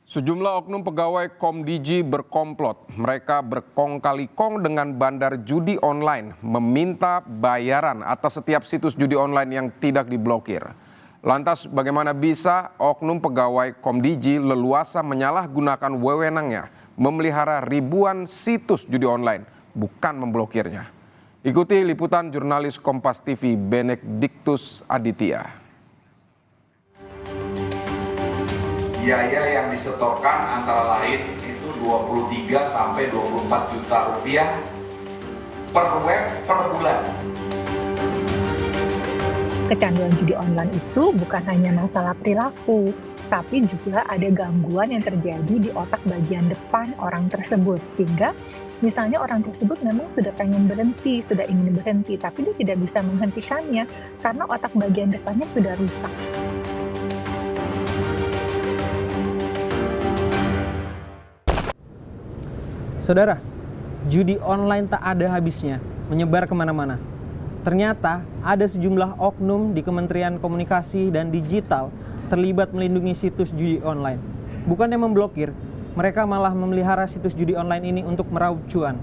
Sejumlah oknum pegawai Komdigi berkomplot. Mereka berkong kali kong dengan bandar judi online, meminta bayaran atas setiap situs judi online yang tidak diblokir. Lantas bagaimana bisa oknum pegawai Komdigi leluasa menyalahgunakan wewenangnya memelihara ribuan situs judi online, bukan memblokirnya? Ikuti liputan jurnalis Kompas TV Benediktus Aditya. Biaya yang disetorkan antara lain itu 23 sampai 24 juta rupiah per web per bulan. Kecanduan judi online itu bukan hanya masalah perilaku, tapi juga ada gangguan yang terjadi di otak bagian depan orang tersebut. Sehingga misalnya orang tersebut memang sudah pengen berhenti, sudah ingin berhenti, tapi dia tidak bisa menghentikannya karena otak bagian depannya sudah rusak. Saudara, judi online tak ada habisnya, menyebar kemana-mana. Ternyata ada sejumlah oknum di Kementerian Komunikasi dan Digital terlibat melindungi situs judi online. Bukannya memblokir, mereka malah memelihara situs judi online ini untuk meraup cuan.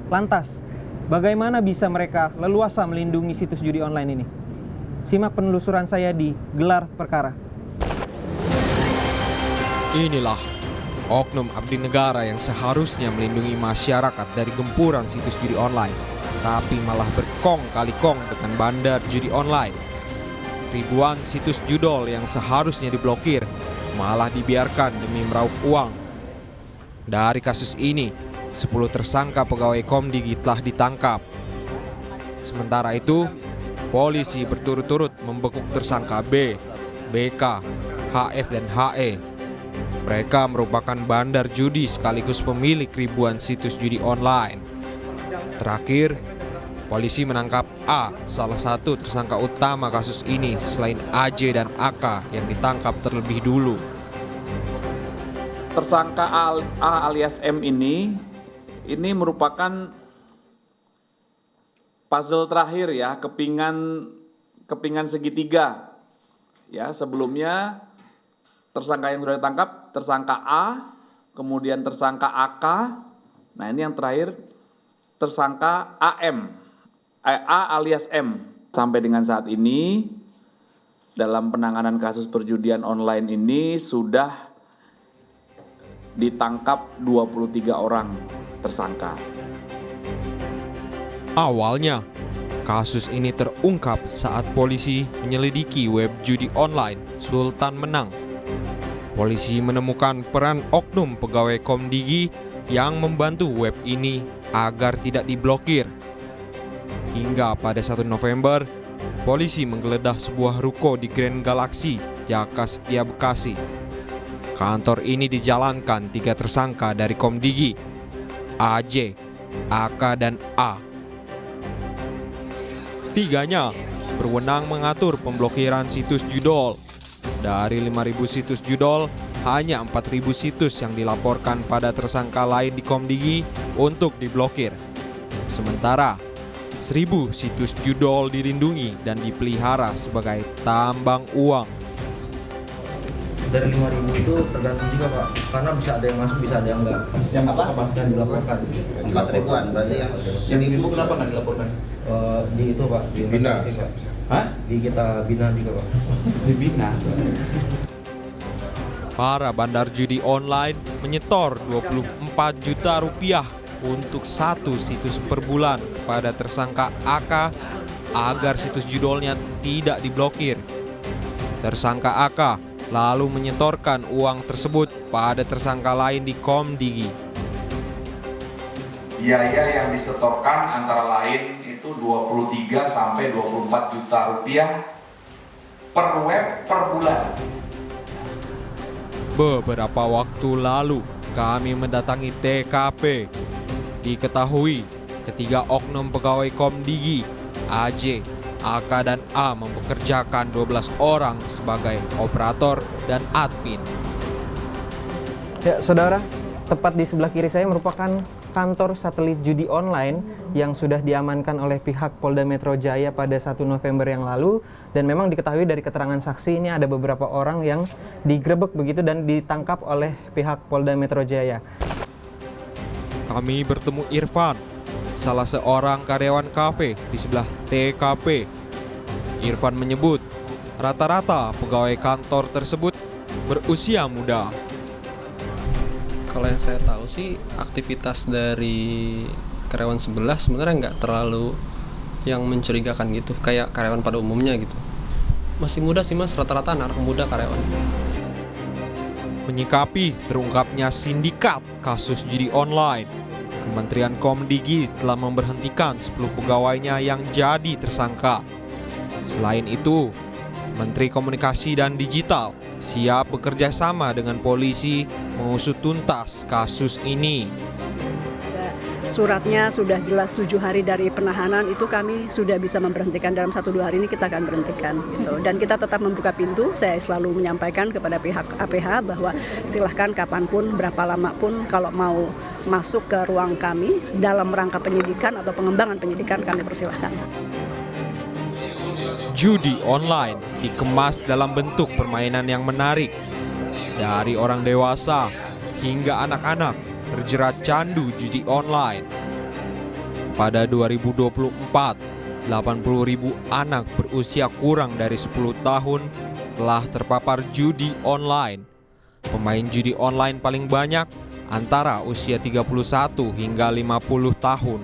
Lantas, bagaimana bisa mereka leluasa melindungi situs judi online ini? Simak penelusuran saya di Gelar Perkara. Inilah oknum abdi negara yang seharusnya melindungi masyarakat dari gempuran situs judi online, tapi malah berkong kali kong dengan bandar judi online. Ribuan situs judol yang seharusnya diblokir malah dibiarkan demi meraup uang. Dari kasus ini, 10 tersangka pegawai Komdigi telah ditangkap. Sementara itu, polisi berturut-turut membekuk tersangka B, BK, HF, dan HE. Mereka merupakan bandar judi sekaligus pemilik ribuan situs judi online. Terakhir, polisi menangkap A, salah satu tersangka utama kasus ini selain AJ dan AK yang ditangkap terlebih dulu. Tersangka A alias M ini merupakan puzzle terakhir ya, kepingan segitiga. Ya, sebelumnya tersangka yang sudah ditangkap, tersangka A, kemudian tersangka AK, nah ini yang terakhir tersangka AM, A alias M. Sampai dengan saat ini, dalam penanganan kasus perjudian online ini sudah ditangkap 23 orang tersangka. Awalnya, kasus ini terungkap saat polisi menyelidiki web judi online Sultan Menang. Polisi menemukan peran oknum pegawai Komdigi yang membantu web ini agar tidak diblokir. Hingga pada 1 November, polisi menggeledah sebuah ruko di Grand Galaxy, Jakasetia, Bekasi. Kantor ini dijalankan 3 tersangka dari Komdigi, AJ, AK, dan A. Ketiganya berwenang mengatur pemblokiran situs judol. Dari 5.000 situs judol, hanya 4.000 situs yang dilaporkan pada tersangka lain di Komdigi untuk diblokir. Sementara 1.000 situs judol dilindungi dan dipelihara sebagai tambang uang. Dari 5.000 itu tergantung juga Pak, karena bisa ada yang masuk, bisa ada yang enggak. Yang masuk apa? Yang dilaporkan. 4.000-an, berarti yang 1.000 kenapa nggak dilaporkan? Di itu Pak, di Bina. Hah? Di kita Bina juga Pak. Di Bina. Para bandar judi online menyetor 24 juta rupiah untuk satu situs per bulan pada tersangka AK agar situs judolnya tidak diblokir. Tersangka AK lalu menyetorkan uang tersebut pada tersangka lain di Komdigi. Biaya yang disetorkan antara lain itu 23 sampai 24 juta rupiah per web per bulan. Beberapa waktu lalu kami mendatangi TKP. Diketahui ketiga oknum pegawai Komdigi, AJ, AK, dan A mempekerjakan 12 orang sebagai operator dan admin. Ya, saudara, tepat di sebelah kiri saya merupakan kantor satelit judi online yang sudah diamankan oleh pihak Polda Metro Jaya pada 1 November yang lalu, dan memang diketahui dari keterangan saksi ini ada beberapa orang yang digerebek begitu dan ditangkap oleh pihak Polda Metro Jaya. Kami bertemu Irfan, salah seorang karyawan kafe di sebelah TKP. Irfan menyebut rata-rata pegawai kantor tersebut berusia muda. Kalau yang saya tahu sih aktivitas dari karyawan sebelah sebenarnya nggak terlalu yang mencurigakan gitu, kayak karyawan pada umumnya gitu. Masih muda sih mas, rata-rata anak muda karyawan. Menyikapi terungkapnya sindikat kasus judi online, Kementerian Komdigi telah memberhentikan 10 pegawainya yang jadi tersangka. Selain itu, Menteri Komunikasi dan Digital siap bekerja sama dengan polisi mengusut tuntas kasus ini. Suratnya sudah jelas 7 hari dari penahanan, itu kami sudah bisa memberhentikan dalam 1-2 hari ini kita akan berhentikan gitu. Dan kita tetap membuka pintu. Saya selalu menyampaikan kepada pihak APH bahwa silahkan kapanpun, berapa lama pun kalau mau masuk ke ruang kami dalam rangka penyidikan atau pengembangan penyidikan, kami persilahkan. Judi online dikemas dalam bentuk permainan yang menarik. Dari orang dewasa hingga anak-anak terjerat candu judi online. Pada 2024, 80.000 anak berusia kurang dari 10 tahun telah terpapar judi online. Pemain judi online paling banyak antara usia 31 hingga 50 tahun.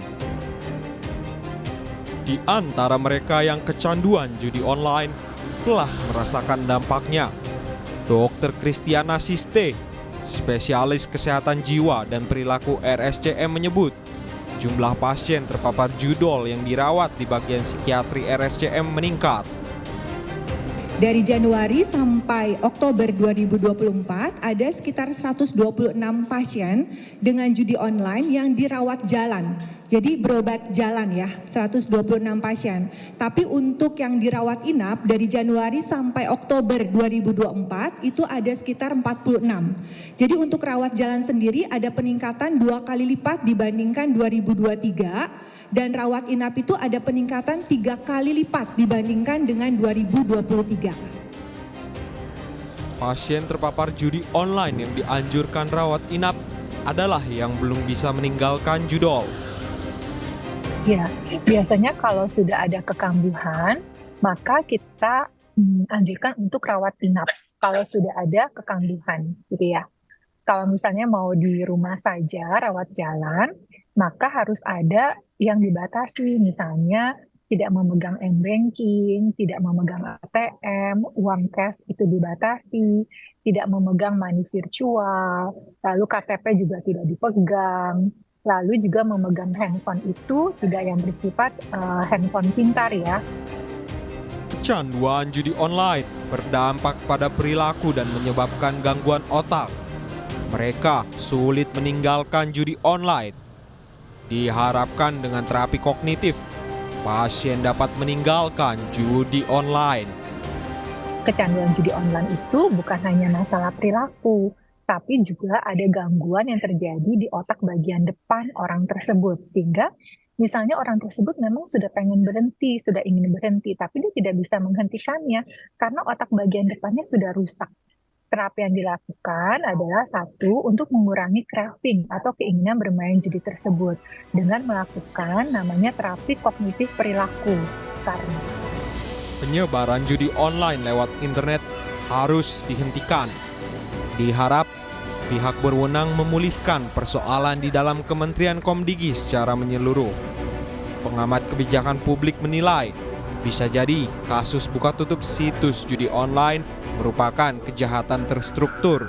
Di antara mereka yang kecanduan judi online telah merasakan dampaknya. Dr. Kristiana Siste, spesialis kesehatan jiwa dan perilaku RSCM menyebut, jumlah pasien terpapar judol yang dirawat di bagian psikiatri RSCM meningkat. Dari Januari sampai Oktober 2024 ada sekitar 126 pasien dengan judi online yang dirawat jalan. Jadi berobat jalan ya, 126 pasien. Tapi untuk yang dirawat inap dari Januari sampai Oktober 2024 itu ada sekitar 46. Jadi untuk rawat jalan sendiri ada peningkatan 2 kali lipat dibandingkan 2023. Dan rawat inap itu ada peningkatan 3 kali lipat dibandingkan dengan 2023. Pasien terpapar judi online yang dianjurkan rawat inap adalah yang belum bisa meninggalkan judol. Ya, biasanya kalau sudah ada kekambuhan, maka kita anjurkan untuk rawat inap. Kalau sudah ada kekambuhan, gitu ya. Kalau misalnya mau di rumah saja rawat jalan, maka harus ada yang dibatasi, misalnya tidak memegang m-banking, tidak memegang ATM, uang cash itu dibatasi, tidak memegang money virtual, lalu KTP juga tidak dipegang, lalu juga memegang handphone itu tidak yang bersifat handphone pintar ya. Kecanduan judi online berdampak pada perilaku dan menyebabkan gangguan otak. Mereka sulit meninggalkan judi online. Diharapkan dengan terapi kognitif, pasien dapat meninggalkan judi online. Kecanduan judi online itu bukan hanya masalah perilaku, tapi juga ada gangguan yang terjadi di otak bagian depan orang tersebut. Sehingga misalnya orang tersebut memang sudah pengen berhenti, sudah ingin berhenti, tapi dia tidak bisa menghentikannya karena otak bagian depannya sudah rusak. Terapi yang dilakukan adalah satu, untuk mengurangi craving atau keinginan bermain judi tersebut dengan melakukan namanya terapi kognitif perilaku. Karena penyebaran judi online lewat internet harus dihentikan. Diharap pihak berwenang memulihkan persoalan di dalam Kementerian Komdigi secara menyeluruh. Pengamat kebijakan publik menilai, bisa jadi kasus buka tutup situs judi online merupakan kejahatan terstruktur.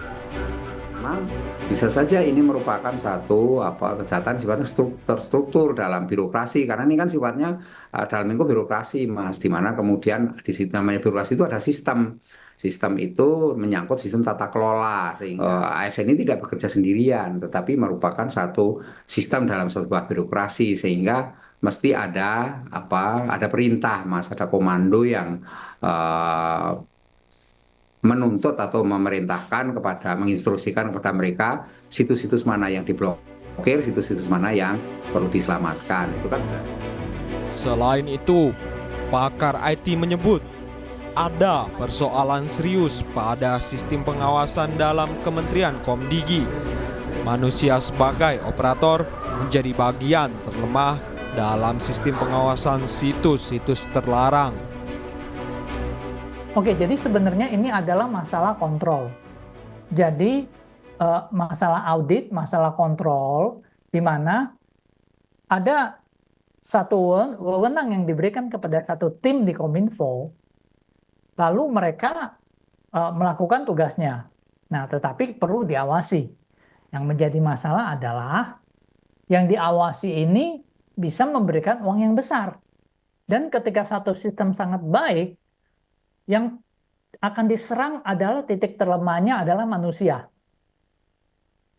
Memang bisa saja ini merupakan satu kejahatan sifatnya terstruktur dalam birokrasi, karena ini kan sifatnya dalam lingkup birokrasi, Mas, di mana kemudian di situ namanya birokrasi itu ada sistem. Sistem itu menyangkut sistem tata kelola, sehingga ASN ini tidak bekerja sendirian, tetapi merupakan satu sistem dalam sebuah birokrasi, sehingga mesti ada perintah, Mas, ada komando yang menuntut atau memerintahkan menginstruksikan kepada mereka situs-situs mana yang diblok. Oke, situs-situs mana yang perlu diselamatkan itu kan. Selain itu, pakar IT menyebut ada persoalan serius pada sistem pengawasan dalam Kementerian Komdigi. Manusia sebagai operator menjadi bagian terlemah dalam sistem pengawasan situs-situs terlarang. Oke, jadi sebenarnya ini adalah masalah kontrol. Jadi masalah audit, masalah kontrol, di mana ada satu wewenang yang diberikan kepada satu tim di Kominfo, lalu mereka melakukan tugasnya. Nah, tetapi perlu diawasi. Yang menjadi masalah adalah yang diawasi ini bisa memberikan uang yang besar. Dan ketika satu sistem sangat baik, yang akan diserang adalah titik terlemahnya adalah manusia.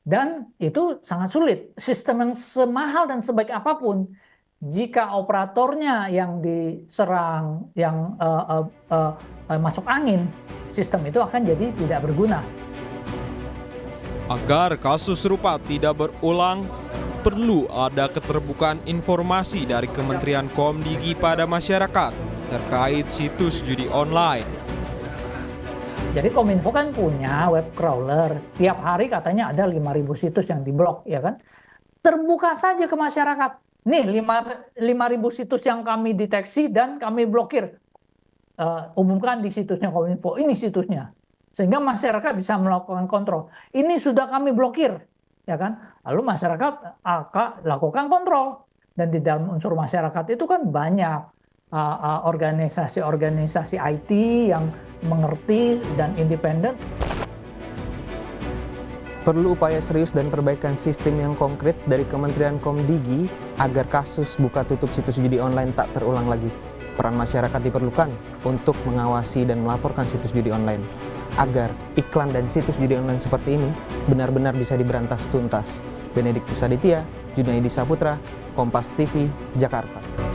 Dan itu sangat sulit. Sistem yang semahal dan sebaik apapun, jika operatornya yang diserang, yang masuk angin, sistem itu akan jadi tidak berguna. Agar kasus serupa tidak berulang, perlu ada keterbukaan informasi dari Kementerian Komdigi pada masyarakat terkait situs judi online. Jadi Kominfo kan punya web crawler, tiap hari katanya ada 5.000 situs yang diblok, ya kan? Terbuka saja ke masyarakat. Nih 5.000 situs yang kami deteksi dan kami blokir. Umumkan di situsnya Kominfo, ini situsnya. Sehingga masyarakat bisa melakukan kontrol. Ini sudah kami blokir, ya kan? Lalu masyarakat akan lakukan kontrol. Dan di dalam unsur masyarakat itu kan banyak organisasi-organisasi IT yang mengerti dan independen. Perlu upaya serius dan perbaikan sistem yang konkret dari Kementerian Komdigi agar kasus buka tutup situs judi online tak terulang lagi. Peran masyarakat diperlukan untuk mengawasi dan melaporkan situs judi online agar iklan dan situs judi online seperti ini benar-benar bisa diberantas tuntas. Benediktus Aditya, Junaidi Saputra, Kompas TV, Jakarta.